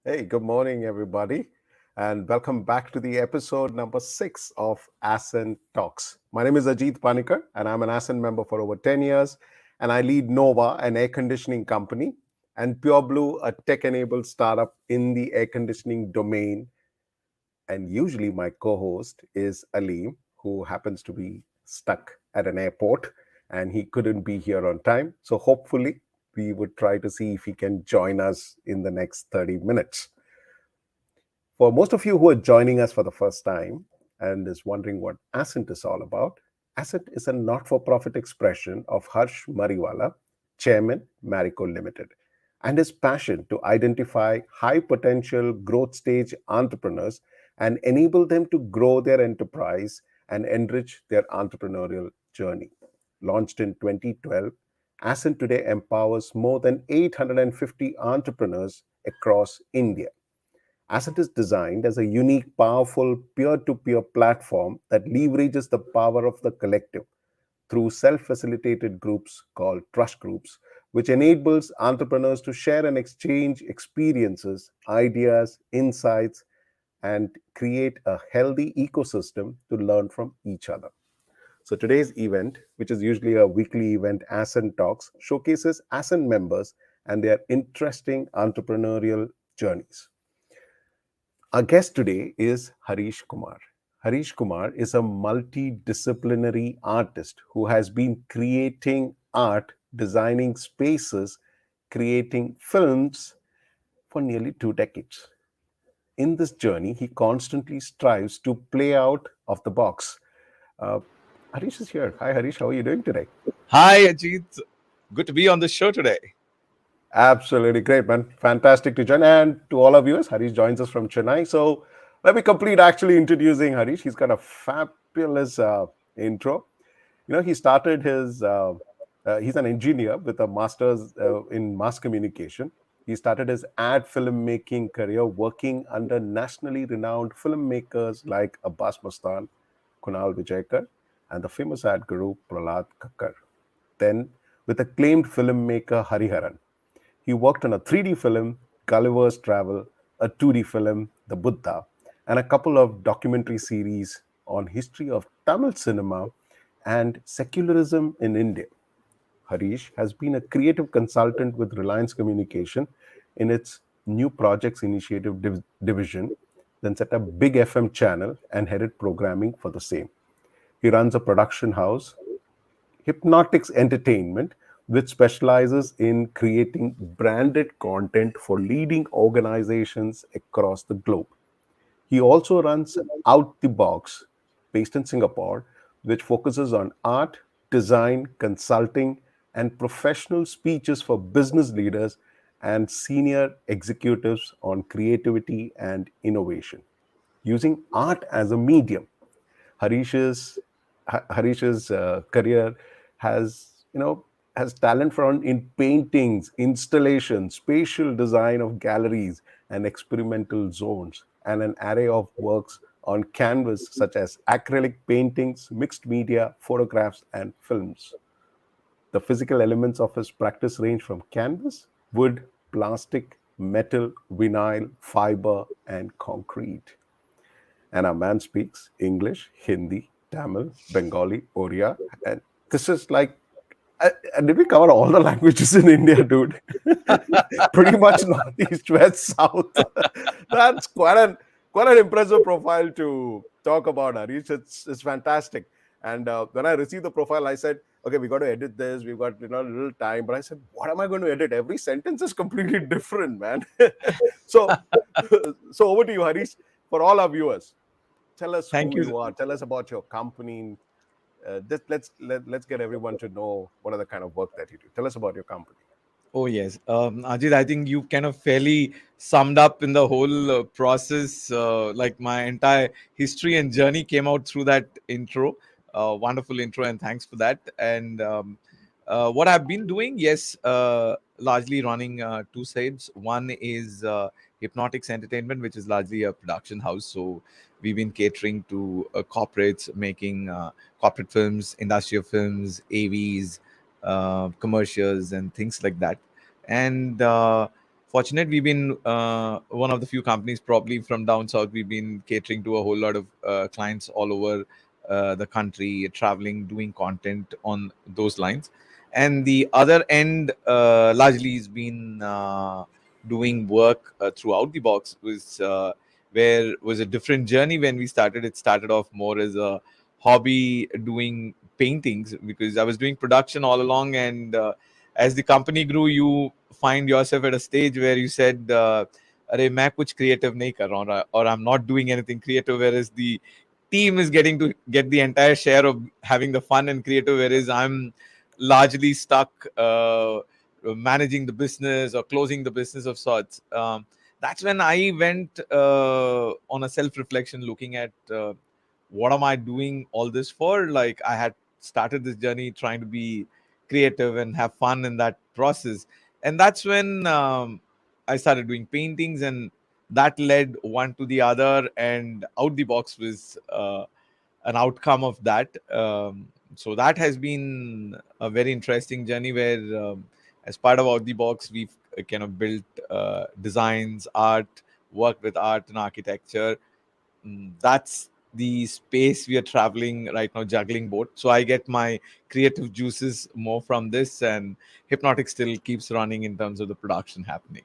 Hey, good morning, everybody, and welcome back to the episode number 6 of Ascent Talks. My name is Ajit Panikar, and I'm an Ascent member for over 10 years, and I lead Nova, an air conditioning company, and Pure Blue, a tech-enabled startup in the air conditioning domain. And usually my co-host is Aleem, who happens to be stuck at an airport, and he couldn't be here on time. So hopefully we would try to see if he can join us in the next 30 minutes. For most of you who are joining us for the first time and is wondering what Ascent is all about, Ascent is a not-for-profit expression of Harsh Mariwala, Chairman, Marico Limited, and his passion to identify high-potential growth stage entrepreneurs and enable them to grow their enterprise and enrich their entrepreneurial journey. Launched in 2012, Ascent today empowers more than 850 entrepreneurs across India. Ascent is designed as a unique, powerful, peer-to-peer platform that leverages the power of the collective through self-facilitated groups called trust groups, which enables entrepreneurs to share and exchange experiences, ideas, insights, and create a healthy ecosystem to learn from each other. So today's event, which is usually a weekly event, Ascent Talks, showcases Ascent members and their interesting entrepreneurial journeys. Our guest today is Harish Kumar. Harish Kumar is a multidisciplinary artist who has been creating art, designing spaces, creating films for nearly 2 decades. In this journey, he constantly strives to play out of the box. Uh, Harish is here. Hi, Harish. How are you doing today? Hi, Ajit. Good to be on the show today. Absolutely great, man. Fantastic to join. And to all our viewers, Harish joins us from Chennai. So let me complete actually introducing Harish. He's got a fabulous intro. He started he's an engineer with a master's in mass communication. He started his ad filmmaking career working under nationally renowned filmmakers like Abbas Mustan, Kunal Vijayakar, and the famous ad guru Prahlad Kakkar. Then, with acclaimed filmmaker Hariharan, he worked on a 3D film, Gulliver's Travel, a 2D film, The Buddha, and a couple of documentary series on history of Tamil cinema and secularism in India. Harish has been a creative consultant with Reliance Communication in its new projects initiative division, then set up Big FM channel and headed programming for the same. He runs a production house, Hypnautyx Entertainment, which specializes in creating branded content for leading organizations across the globe. He also runs OUTdeBOX, based in Singapore, which focuses on art, design, consulting, and professional speeches for business leaders and senior executives on creativity and innovation. Using art as a medium, Harish's Harish's career has has talent from in paintings, installation, spatial design of galleries and experimental zones, and an array of works on canvas such as acrylic paintings, mixed media, photographs, and films. The physical elements of his practice range from canvas, wood, plastic, metal, vinyl, fiber, and concrete. And our man speaks English, Hindi, Tamil, Bengali, Oriya, and this is like, did we cover all the languages in India, dude? Pretty much northeast, west, south. That's quite an impressive profile to talk about, Harish. It's fantastic. And when I received the profile, I said, okay, we got to edit this. We've got a little time. But I said, what am I going to edit? Every sentence is completely different, man. so, so over to you, Harish, for all our viewers. Tell us Thank who you. you are. Tell us about your company. Let's get everyone to know what are the kind of work that you do. Tell us about your company. Oh, yes. Ajit, I think you kind of fairly summed up in the whole process. Like my entire history and journey came out through that intro. Wonderful intro, and thanks for that. And what I've been doing, yes, largely running two sides. One is Hypnautyx Entertainment, which is largely a production house. So we've been catering to corporates, making corporate films, industrial films, AVs, commercials, and things like that. And fortunate, we've been one of the few companies, probably from down south. We've been catering to a whole lot of clients all over the country, traveling, doing content on those lines. And the other end, largely, has been doing work throughout the box. Was where was a different journey when we started. It started off more as a hobby, doing paintings, because I was doing production all along. And as the company grew, you find yourself at a stage where you said, "अरे मैं कुछ creative नहीं कर रहा हूँ," or I'm not doing anything creative, whereas the team is getting to get the entire share of having the fun and creative, whereas I'm largely stuck managing the business or closing the business of sorts. That's when I went on a self reflection, looking at what am I doing all this for. Like, I had started this journey trying to be creative and have fun in that process. And that's when I started doing paintings, and that led one to the other. And Out the Box was an outcome of that. So that has been a very interesting journey where, as part of Out the Box, we've kind of built designs, art, worked with art and architecture. That's the space we are traveling right now, juggling both. So I get my creative juices more from this, and Hypnotic still keeps running in terms of the production happening.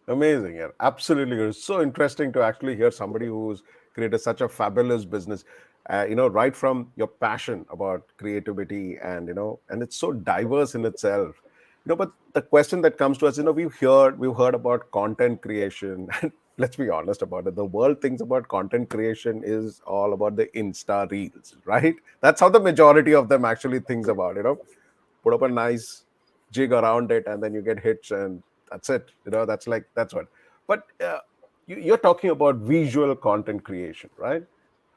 Amazing, yeah, absolutely. It's so interesting to actually hear somebody who's created such a fabulous business. Right from your passion about creativity, and and it's so diverse in itself. But the question that comes to us, we've heard about content creation, and let's be honest about it. The world thinks about content creation is all about the Insta reels, right? That's how the majority of them actually thinks about. Put up a nice jig around it, and then you get hits, and that's it. That's what. But you're talking about visual content creation, right?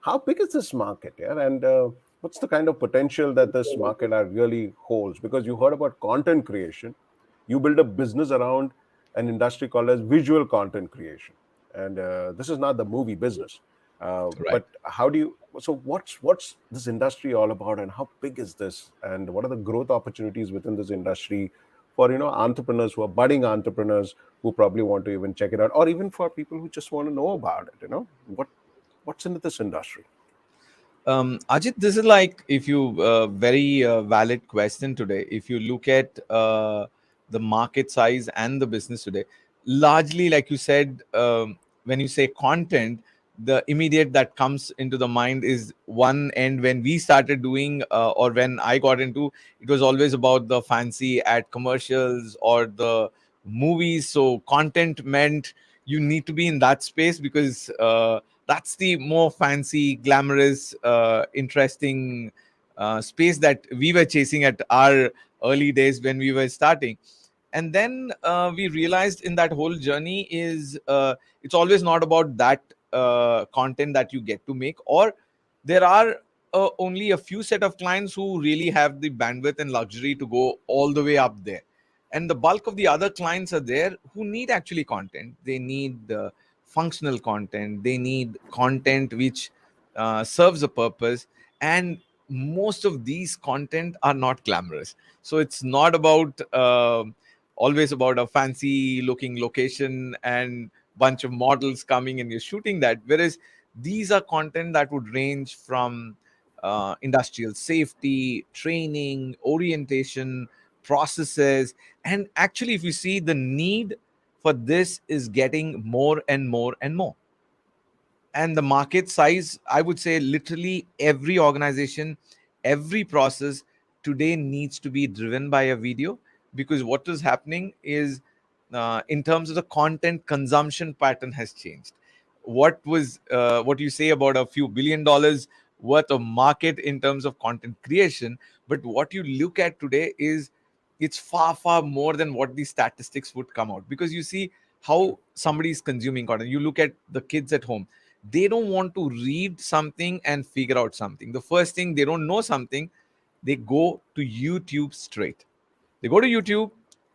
How big is this market, yeah? And what's the kind of potential that this market really holds? Because you heard about content creation, you build a business around an industry called as visual content creation, and this is not the movie business. Right. But how do you? So what's this industry all about, and how big is this, and what are the growth opportunities within this industry for entrepreneurs who are budding entrepreneurs who probably want to even check it out, or even for people who just want to know about it? What's into this industry? Ajit, this is like, if you very valid question today. If you look at the market size and the business today, largely, like you said, when you say content, the immediate that comes into the mind is one end. When we started doing, or when I got into, it was always about the fancy ad commercials or the movies. So content meant you need to be in that space, because that's the more fancy, glamorous, interesting space that we were chasing at our early days when we were starting. And then we realized in that whole journey is, it's always not about that content that you get to make, or there are only a few set of clients who really have the bandwidth and luxury to go all the way up there. And the bulk of the other clients are there who need actually content. They need functional content, they need content which serves a purpose. And most of these content are not glamorous. So it's not about always about a fancy looking location and bunch of models coming and you're shooting that, whereas these are content that would range from industrial safety, training, orientation, processes. And actually, if you see, the need for this is getting more and more and more. And the market size, I would say, literally every organization, every process today needs to be driven by a video. Because what is happening is, in terms of the content consumption pattern has changed. What you say about a few $1 billion worth of market in terms of content creation, but what you look at today is it's far, far more than what the statistics would come out. Because you see True. how somebody is consuming content. You look at the kids at home, they don't want to read something and figure out something. The first thing, they don't know something, they go to YouTube straight. They go to YouTube,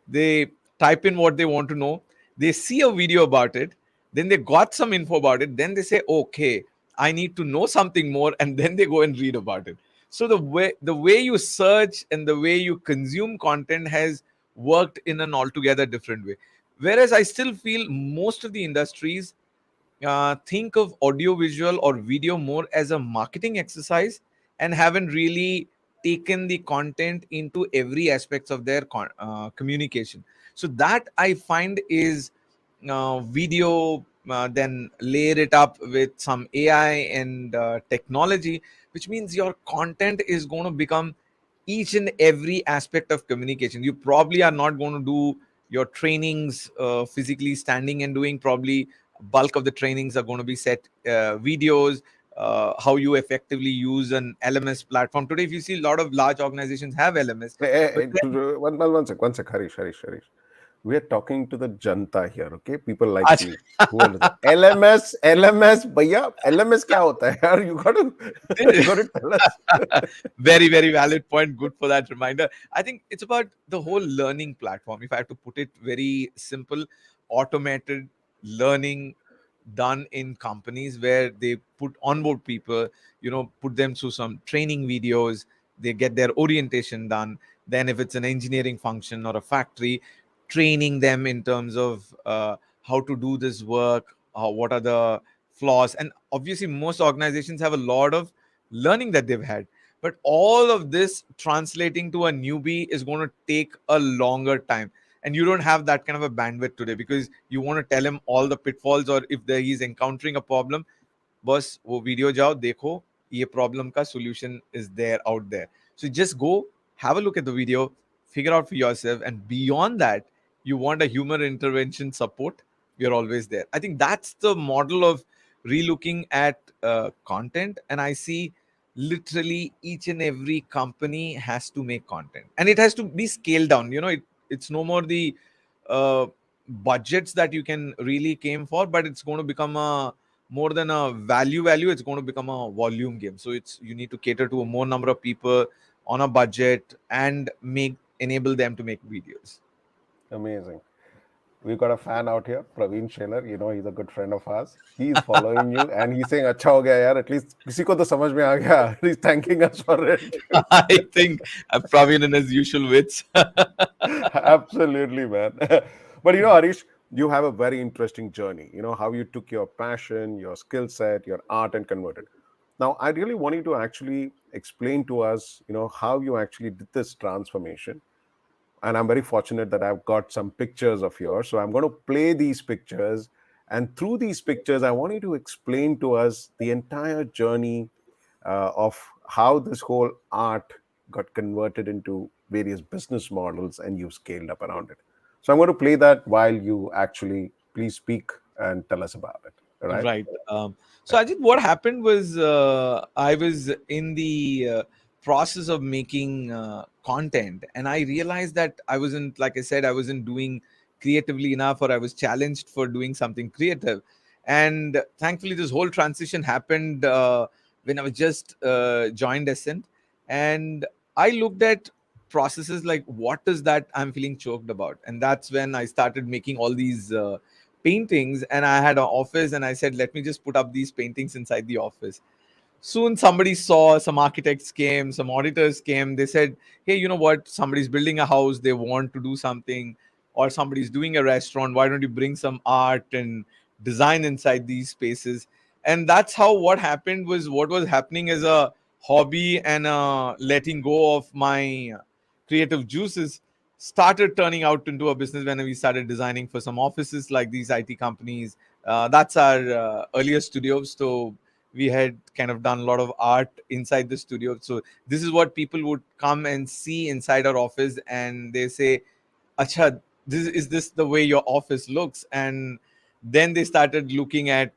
they type in what they want to know, they see a video about it, then they got some info about it, then they say, okay, I need to know something more, and then they go and read about it. So the way you search and the way you consume content has worked in an altogether different way. Whereas I still feel most of the industries think of audiovisual or video more as a marketing exercise, and haven't really taken the content into every aspects of their communication. So that I find is video, then layer it up with some AI and technology, which means your content is going to become each and every aspect of communication. You probably are not going to do your trainings physically standing and doing. Probably bulk of the trainings are going to be set videos, how you effectively use an LMS platform. Today, if you see, a lot of large organizations have LMS, but then One sec, Harish. We are talking to the janta here, okay? People like me who understand. LMS, bhaiya, LMS kya hota hai? Yaar, you got to, you got to tell us. very, very valid point. Good for that reminder. I think it's about the whole learning platform. If I have to put it very simple, automated learning done in companies where they put onboard people, put them through some training videos, they get their orientation done. Then, if it's an engineering function or a factory, training them in terms of how to do this work, what are the flaws. And obviously, most organizations have a lot of learning that they've had, but all of this translating to a newbie is going to take a longer time, and you don't have that kind of a bandwidth today, because you want to tell him all the pitfalls, or if he's encountering a problem, बस वो video जाओ देखो, ये problem का solution is there out there. So just go, have a look at the video, figure out for yourself, and beyond that, you want a human intervention support, we're always there. I think that's the model of relooking at content. And I see literally each and every company has to make content, and it has to be scaled down. It's no more the uh, budgets that you can really came for, but it's going to become a more than a value, it's going to become a volume game. So it's, you need to cater to a more number of people on a budget and make enable them to make videos. Amazing. We've got a fan out here, Praveen Shaler. You know, he's a good friend of ours. He's following you and he's saying, अच्छा हो गया यार, at least किसी को तो समझ में आ गया. He's thanking us for it. I think Praveen in his usual wits. Absolutely, man. But you know, Harish, you have a very interesting journey. You know, how you took your passion, your skill set, your art, and converted. Now, I really want you to actually explain to us, you know, how you actually did this transformation. And I'm very fortunate that I've got some pictures of yours. So I'm going to play these pictures. And through these pictures, I want you to explain to us the entire journey of how this whole art got converted into various business models and you've scaled up around it. So I'm going to play that while you actually please speak and tell us about it. All right. Right. So Ajit, what happened was I was in the process of making content, and I realized that I wasn't, like I said, I wasn't doing creatively enough, or I was challenged for doing something creative. And thankfully, this whole transition happened when I was just joined Ascent, and I looked at processes like, what is that I'm feeling choked about, and that's when I started making all these paintings. And I had an office, and I said, let me just put up these paintings inside the office. Soon somebody saw, some architects came, some auditors came, they said, hey, you know what, somebody's building a house, they want to do something, or somebody's doing a restaurant, why don't you bring some art and design inside these spaces. And that's how what happened was, what was happening as a hobby and letting go of my creative juices started turning out into a business when we started designing for some offices like these IT companies. That's our earlier studio. So we had kind of done a lot of art inside the studio. So this is what people would come and see inside our office, and they say, "Acha, this the way your office looks?" And then they started looking at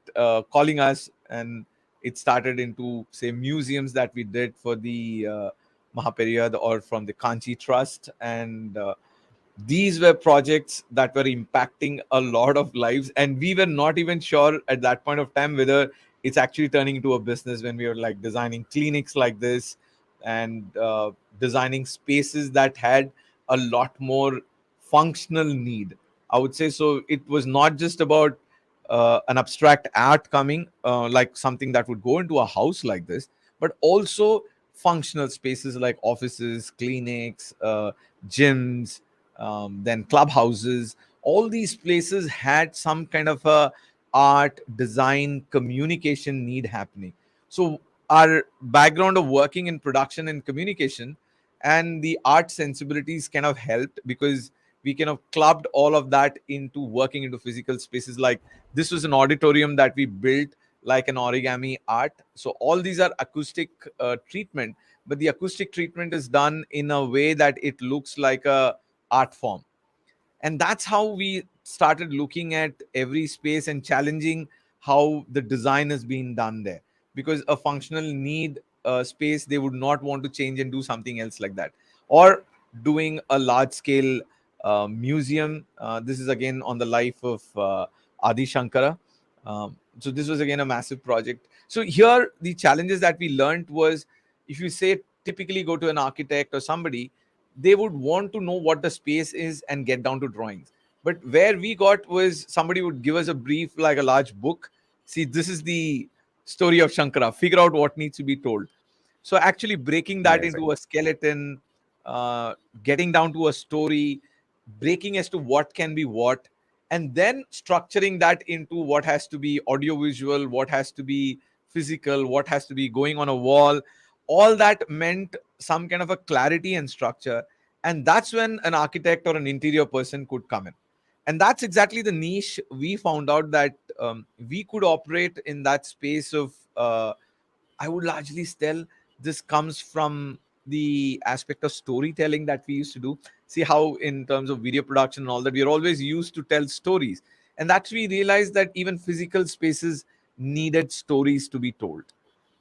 calling us, and it started into, say, museums that we did for the Mahaperiyad or from the Kanchi Trust. And these were projects that were impacting a lot of lives. And we were not even sure at that point of time whether it's actually turning into a business, when we were like designing clinics like this and designing spaces that had a lot more functional need, I would say. So it was not just about an abstract art coming, like something that would go into a house like this, but also functional spaces like offices, clinics, gyms, then clubhouses. All these places had some kind of a art, design, communication need happening. So our background of working in production and communication and the art sensibilities kind of helped, because we kind of clubbed all of that into working into physical spaces. Like this was an auditorium that we built like an origami art. So all these are acoustic treatment, but the acoustic treatment is done in a way that it looks like a art form. And that's how we started looking at every space and challenging how the design is being done there, because a functional need space, they would not want to change and do something else like that. Or doing a large scale museum. This is again on the life of Adi Shankara. So this was again a massive project. So here the challenges that we learned was, if you say typically go to an architect or somebody, they would want to know what the space is and get down to drawings. But where we got was, somebody would give us a brief like a large book. See, this is the story of Shankara. Figure out what needs to be told. So actually breaking that Amazing. into a skeleton, getting down to a story, breaking as to what can be what, and then structuring that into what has to be audiovisual, what has to be physical, what has to be going on a wall. All that meant some kind of a clarity and structure. And that's when an architect or an interior person could come in. And that's exactly the niche we found out that we could operate in that space of, I would largely tell, this comes from the aspect of storytelling that we used to do. See how, in terms of video production and all that, we're always used to tell stories. And that's we realized that even physical spaces needed stories to be told.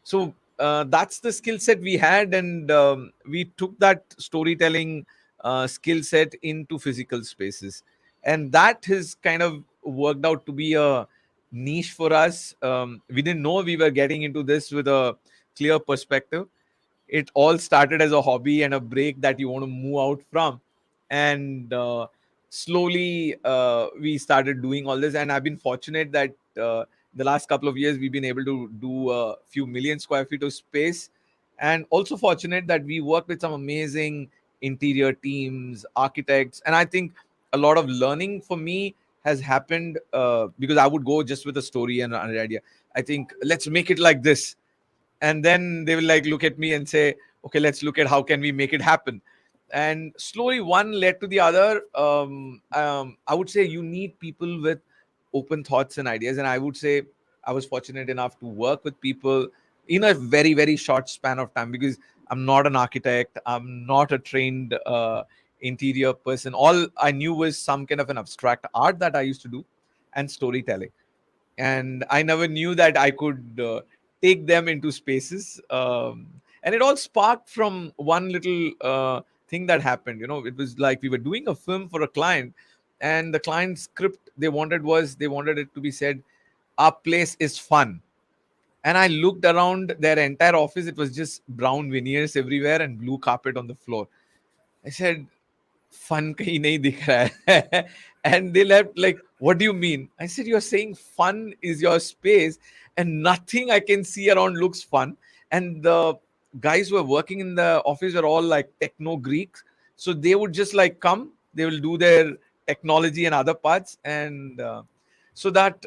So that's the skill set we had, and we took that storytelling skill set into physical spaces, and that has kind of worked out to be a niche for us. We didn't know we were getting into this with a clear perspective. It all started as a hobby and a break that you want to move out from. And slowly we started doing all this. And I've been fortunate that the last couple of years we've been able to do a few million square feet of space. And also fortunate that we work with some amazing interior teams, architects. And I think a lot of learning for me has happened because I would go just with a story and an idea. I think, let's make it like this, and then they will like look at me and say, okay, let's look at how can we make it happen. And slowly one led to the other. I would say you need people with open thoughts and ideas, and I would say I was fortunate enough to work with people in a very very short span of time, because I'm not an architect, I'm not a trained interior person. All I knew was some kind of an abstract art that I used to do, and storytelling. And I never knew that I could take them into spaces. And it all sparked from one little thing that happened. You know, it was like we were doing a film for a client, and the client script they wanted it to be said, "Our place is fun." And I looked around their entire office; it was just brown veneers everywhere and blue carpet on the floor. I said, fun kahin nahi dikh raha hai. And they left like, what do you mean? I said, you're saying fun is your space and nothing I can see around looks fun. And the guys who are working in the office are all like techno Greeks. So they would just like come, they will do their technology and other parts. And so that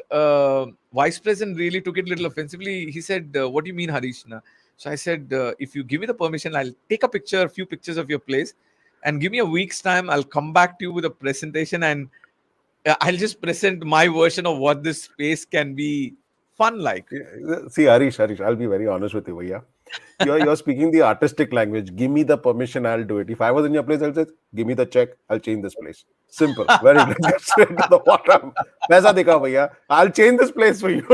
vice president really took it a little offensively. He said, what do you mean, Harish? So I said, if you give me the permission, I'll take a few pictures of your place, and give me a week's time. I'll come back to you with a presentation, and I'll just present my version of what this space can be fun like. See, Harish, I'll be very honest with you, Bhaiya. You're speaking the artistic language. Give me the permission, I'll do it. If I was in your place, I'll say, give me the check, I'll change this place. Simple. Very let's get straight to the bottom. Paisa dekha, Bhaiya. I'll change this place for you.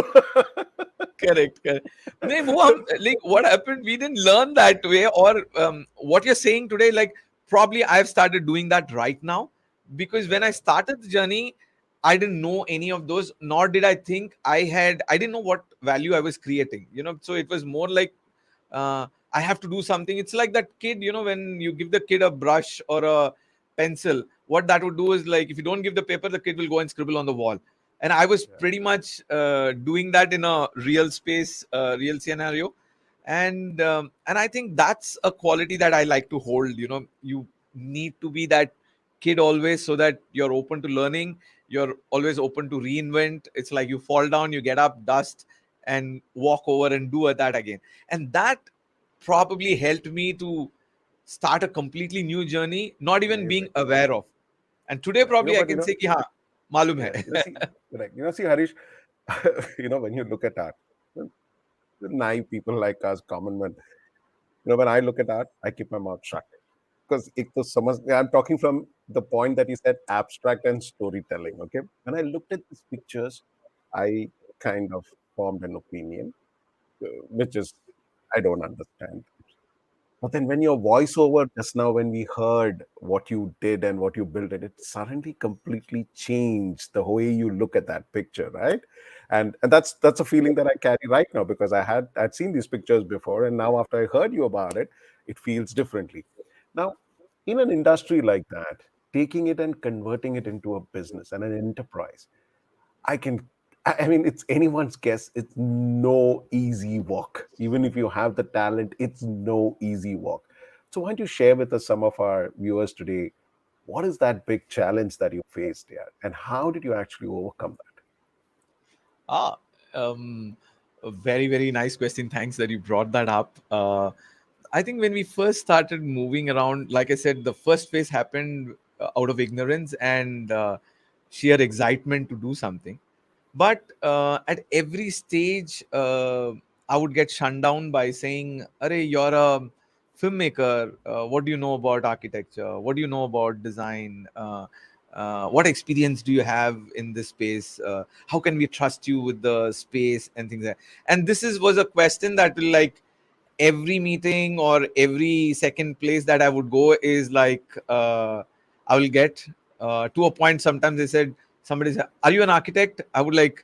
Correct, correct. नहीं, वो हम like what happened? We didn't learn that way, or what you're saying today. Like probably I've started doing that right now because when I Correct. started the journey, I didn't know any of those, nor did I think I didn't know what value I was creating. So it was more like I have to do something. It's like that kid, when you give the kid a brush or a pencil, what that would do is like if you don't give the paper, the kid will go and scribble on the wall. And I was Yeah. pretty much doing that in a real space, real scenario. And I think that's a quality that I like to hold. You need to be that kid always, so that you're open to learning, you're always open to reinvent. It's like you fall down, you get up, dust, and walk over and do that again. And that probably helped me to start a completely new journey, not even being Amazing. aware of. And today Correct. probably I But can say ki ha, malum yeah, hai. see, correct. See, Harish, when you look at art, the naive people like us, common men, when I look at art, I keep my mouth shut. Because I'm talking from the point that you said abstract and storytelling. Okay. When I looked at these pictures, I kind of formed an opinion, which is I don't understand. But then when your voiceover just now, when we heard what you did and what you built it suddenly completely changed the way you look at that picture, right? And that's a feeling that I carry right now because I'd seen these pictures before, and now after I heard you about it, it feels differently. Now, in an industry like that, taking it and converting it into a business and an enterprise, I can, I mean, it's anyone's guess. It's no easy walk. Even if you have the talent, it's no easy walk. So, why don't you share with us some of our viewers today? What is that big challenge that you faced here, and how did you actually overcome that? Ah, um, a very, very nice question. Thanks that you brought that up. I think when we first started moving around, like I said, the first phase happened out of ignorance and sheer excitement to do something. But at every stage, I would get shut down by saying, "Arey, you're a filmmaker. What do you know about architecture? What do you know about design? What experience do you have in this space? How can we trust you with the space and things like that?" And this was a question that will like every meeting or every second place that I would go is like I will get to a point. Sometimes they said somebody said, "Are you an architect?" I would like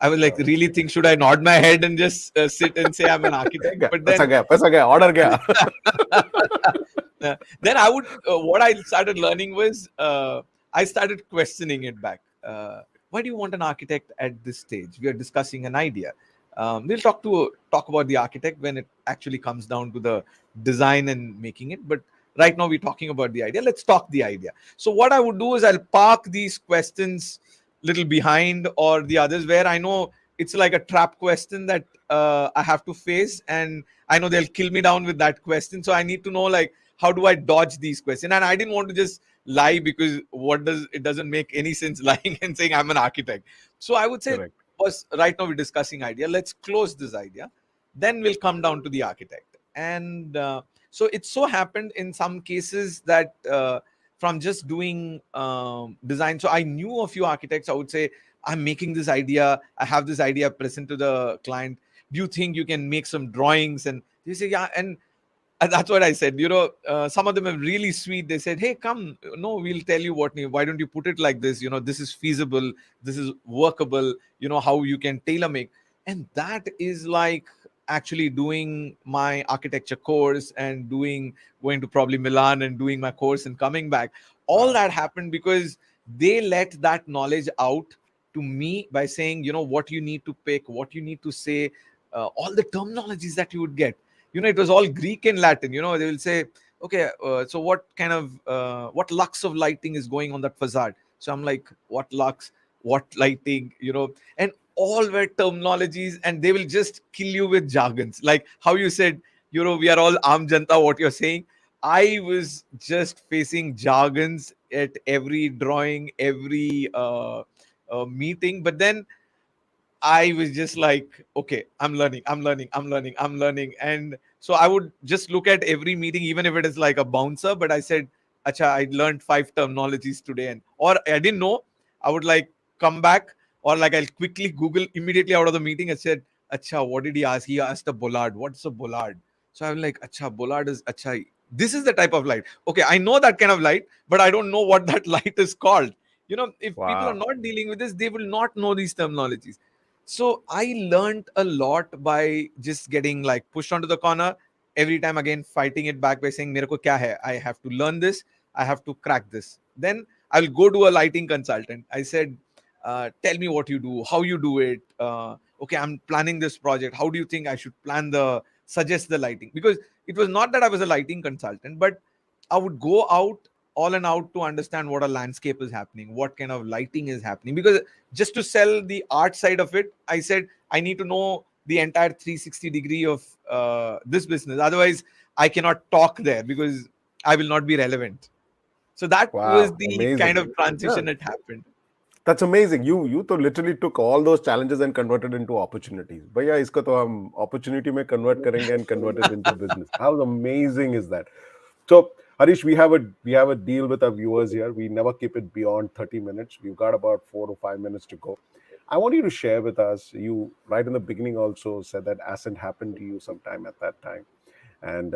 Oh, really think, should I nod my head and just sit and say I'm an architect? But then पैसा गया, order गया. then I would what I started learning was I started questioning it back. Why do you want an architect at this stage? We are discussing an idea. We'll talk about the architect when it actually comes down to the design and making it. But right now we're talking about the idea. Let's talk the idea. So what I would do is I'll park these questions little behind or the others where I know it's like a trap question that I have to face, and I know they'll kill me down with that question. So I need to know like how do I dodge these questions? And I didn't want to just lie because it doesn't make any sense lying and saying I'm an architect. So I would say Correct. was right now we're discussing idea. Let's close this idea, then we'll come down to the architect. And so it so happened in some cases that from just doing design. So I knew a few architects. I would say, I'm making this idea. I have this idea present to the client. Do you think you can make some drawings? And they say, yeah. And that's what I said. Some of them are really sweet. They said, "Hey, come, no, we'll tell you what. Why don't you put it like this? This is feasible. This is workable. How you can tailor make." And that is like actually doing my architecture course and going to probably Milan and doing my course and coming back. All Wow. that happened because they let that knowledge out to me by saying, what you need to pick, what you need to say, all the terminologies that you would get. It was all Greek and Latin. They will say, okay, so what kind of what lux of lighting is going on that facade? So I'm like, what lux, what lighting, and all were terminologies, and they will just kill you with jargons, like how you said, we are all aam janta, what you're saying. I was just facing jargons at every drawing, every meeting. But then I was just like, okay, I'm learning. And so I would just look at every meeting, even if it is like a bouncer. But I said, Acha, I learned 5 terminologies today. Or I didn't know, I would like come back, or like I'll quickly Google immediately out of the meeting. I said, Acha, what did he ask? He asked a bollard. What's a bollard? So I'm like, Acha, bollard is acha. This is the type of light. Okay, I know that kind of light, but I don't know what that light is called. If people are Wow. not dealing with this, they will not know these terminologies. So I learned a lot by just getting like pushed onto the corner every time, again fighting it back by saying, "Mere ko kya hai? I have to learn this. I have to crack this." Then I'll go to a lighting consultant. I said, "Tell me what you do, how you do it. Okay, I'm planning this project. How do you think I should suggest the lighting?" Because it was not that I was a lighting consultant, but I would go out all and out to understand what a landscape is happening, what kind of lighting is happening. Because just to sell the art side of it, I said I need to know the entire 360 degree of this business. Otherwise, I cannot talk there because I will not be relevant. So that was Wow. the kind Amazing. of Yeah. transition that happened. That's amazing. You तो literally took all those challenges and converted into opportunities. भैया इसको तो हम opportunity में convert करेंगे and convert it into business. How amazing is that? So Harish, we have a deal with our viewers here. We never keep it beyond 30 minutes. We've got about 4 to 5 minutes to go. I want you to share with us. You right in the beginning also said that Ascent happened to you sometime at that time, and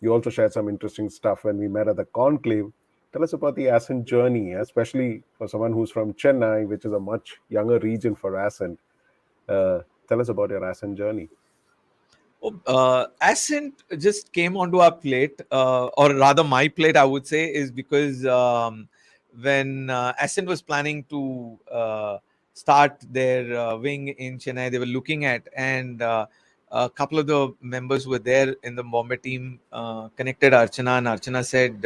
you also shared some interesting stuff when we met at the conclave. Tell us about the Ascent journey, especially for someone who's from Chennai, which is a much younger region for Ascent. Tell us about your Ascent journey. Ascent just came onto our plate, or rather, my plate, I would say, is because when Ascent was planning to start their wing in Chennai, they were looking at, and a couple of the members were there in the Bombay team, connected Archana, and Archana said,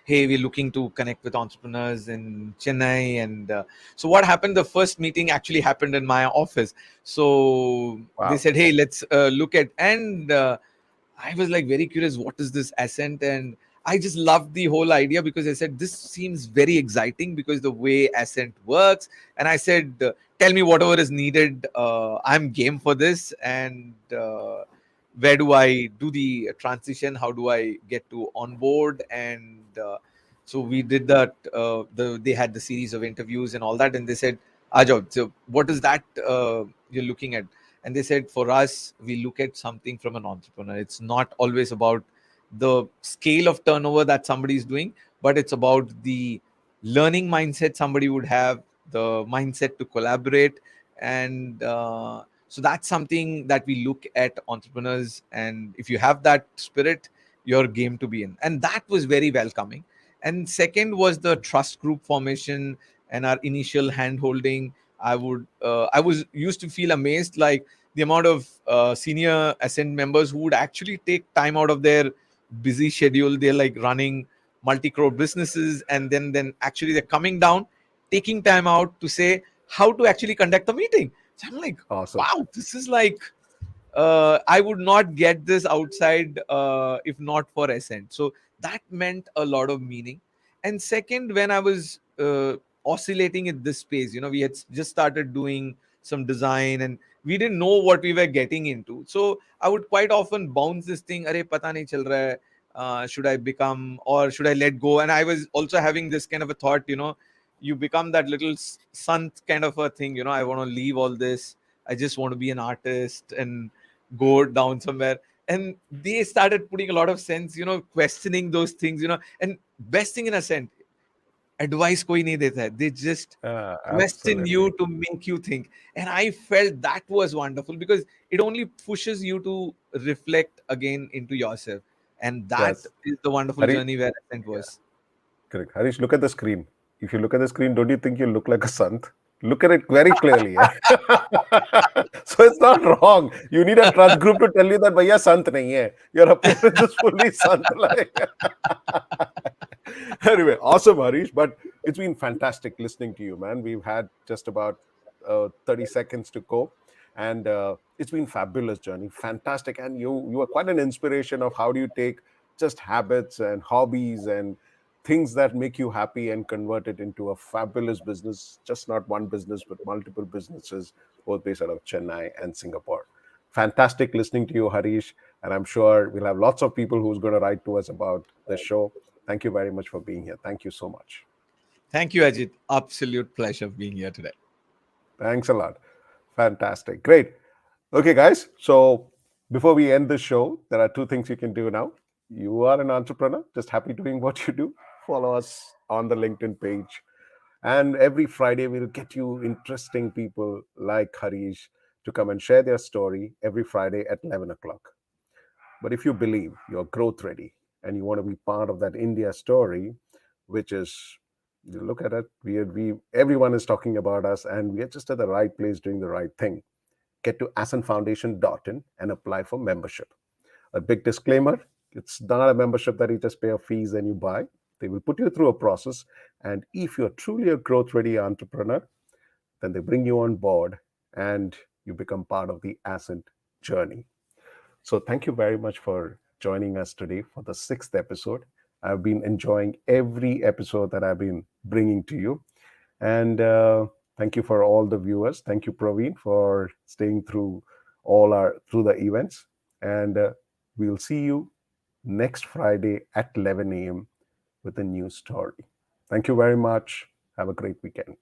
"Hey, we're looking to connect with entrepreneurs in Chennai." And so, what happened? The first meeting actually happened in my office. So they Wow. said, "Hey, let's look at," and I was like very curious, what is this Ascent? And I just loved the whole idea because I said, this seems very exciting because the way Ascent works. And I said, tell me whatever is needed. I'm game for this. And where do I do the transition? How do I get to onboard? And so we did that. They had the series of interviews and all that. And they said, Ajo, so what is that you're looking at? And they said, for us, we look at something from an entrepreneur. It's not always about the scale of turnover that somebody is doing, but it's about the learning mindset somebody would have, the mindset to collaborate. And so that's something that we look at entrepreneurs. And if you have that spirit, you're game to be in. And that was very welcoming. And second was the trust group formation and our initial hand holding. I was used to feel amazed, like the amount of senior Ascent members who would actually take time out of their busy schedule. They're like running multi-crore businesses, and then actually they're coming down, taking time out to say how to actually conduct a meeting. So I'm like, Awesome. wow, this is like I would not get this outside if not for Ascent. So that meant a lot of meaning. And second, when I was oscillating in this space, we had just started doing some design and we didn't know what we were getting into. So I would quite often bounce this thing, Arey, pata nahi chal raha hai. Should I become or should I let go? And I was also having this kind of a thought, you become that little sant kind of a thing, I want to leave all this. I just want to be an artist and go down somewhere. And they started putting a lot of sense, questioning those things, and best thing in Ascent, advice koi nahi deta hai. They just question you Absolutely. to make you think. And I felt that was wonderful because it only pushes you to reflect again into yourself. And that Yes. is the wonderful Harish, journey where Ascent yeah, was. correct. Harish, look at the screen. If you look at the screen, don't you think you look like a sant? Look at it very clearly. Yeah? So it's not wrong. You need a trust group to tell you that भैया sant nahi hai. Your appearance is fully sant like. Anyway, awesome, Harish. But it's been fantastic listening to you, man. We've had just about 30 seconds to go. And it's been fabulous journey, fantastic. And you are quite an inspiration of how do you take just habits and hobbies and things that make you happy and convert it into a fabulous business, just not one business, but multiple businesses, both based out of Chennai and Singapore. Fantastic listening to you, Harish. And I'm sure we'll have lots of people who's going to write to us about the show. Thank you very much for being here. Thank you so much. Thank you, Ajit. Absolute pleasure being here today. Thanks a lot. Fantastic. Great. Okay, guys. So before we end the show, there are two things you can do now. You are an entrepreneur, just happy doing what you do. Follow us on the LinkedIn page. And every Friday, we'll get you interesting people like Harish to come and share their story every Friday at 11 o'clock. But if you believe you're growth ready and you want to be part of that India story, which is, you look at it, everyone is talking about us, and we are just at the right place doing the right thing. Get to ascentfoundation.in and apply for membership. A big disclaimer, it's not a membership that you just pay a fees and you buy. They will put you through a process. And if you're truly a growth ready entrepreneur, then they bring you on board and you become part of the Ascent journey. So thank you very much for joining us today for the sixth episode. I've been enjoying every episode that I've been bringing to you. And thank you for all the viewers. Thank you, Praveen, for staying through the events. And we'll see you next Friday at 11 a.m. with a new story. Thank you very much. Have a great weekend.